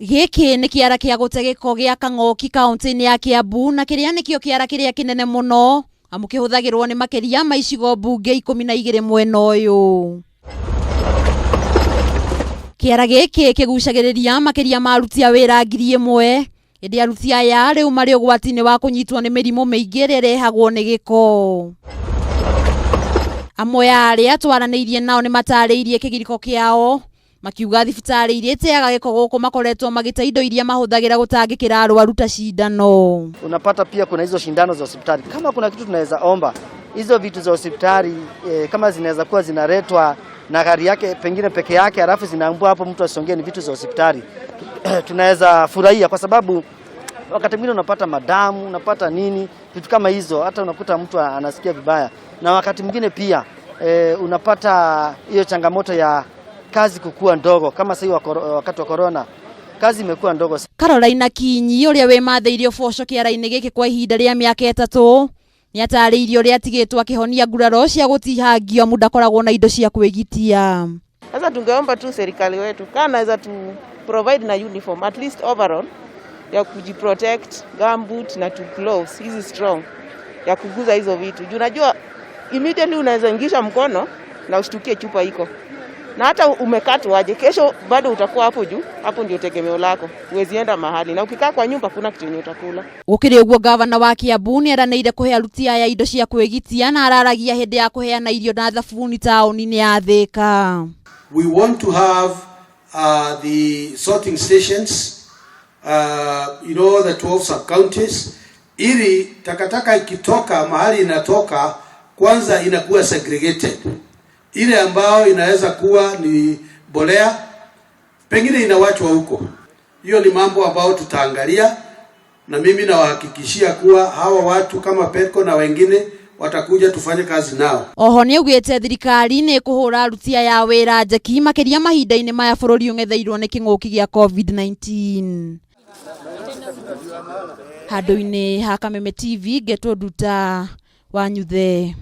Giki ni kiara kia gute giiko gia Kang'oki kaunti-ini ya Kiambu na kiria nikio kiara kiria kinene muno amu kihuthagirwo ni makiria ma icigo mbunge 12 mwena uyu. Kiara giki kigucagiriria makiria ma aruti a wira 1000 indi aruti aya riu mari ugwati-ini wa kunyitwo ni mirimu miingi iria irehagwo ni giiko. Amwe aria twaraniirie nao ni matariirie kigiriko kiao makiuga thibitari iria iteaga giiko guku makoretwo magite indo iria mahuthagira gutangikira arwaru ta cindano. Unapata pia kuna hizo cindano za hospitali. Kama kuna kitu tunaweza omba, hizo vitu za hospitali kama zinaweza kuwa zinaletwa na gari yake pengine peke yake alafu zinaambua hapo mtu asongee, ni vitu za hospitali. Tunaweza furahia kwa sababu wakati mwingine unapata madamu, unapata nini, vitu kama hizo, hata unakuta mtu anasikia vibaya. Na wakati mwingine pia unapata hiyo changamoto ya kazi kukua ndogo, kama sasa wakati wa corona kazi imekuwa ndogo. Caroline Kinyi uria we matheirio boco kiara-ini giki kwa ihinda ria miaka 3 ni atariirio ria tigitwa kihonia nguraro cia gutihangio muda koragwo na indo cia kwigitia. Sasa tungeomba tu serikali wetu kana naweza tu provide na uniform at least overall ya kujiprotect, gumboot na tu gloves hizi strong ya kuguza hizo vitu. Unajua immediately unaweza ingisha mkono na ushtukie chupa iko. Na hata umekatwa aje, kesho bado utakuwa hapo juu, hapo ndio tegemeo lako. Huwezi enda mahali na ukikaa kwa nyumba kuna kitu yenye utakula. Gukiri uguo gavana wa Kiambu ni aranĩire kuhe aruti aya indo cia kwigitia na araragia hindi ya kuheana irio na thabuni taũni-inĩ ya Thika. We want to have the sorting stations, the 12 sub-counties, ili takataka ikitoka mahali inatoka kwanza inakuwa segregated. Ile ambao inaweza kuwa ni bolea pengine inawachwa huko. Hiyo ni mambo ambayo tutaangalia, na mimi nawahakikishia kuwa hawa watu kama Petco na wengine watakuja tufanye kazi nao. Oho ni ugite thirikari ni kuhura aruti aya wira njeki makiria mahinda-ini maya bururi ungetheirwo ni king'oki gia COVID-19. Handu-ini ha Kameme TV Getwo Nduta Wanyuthe.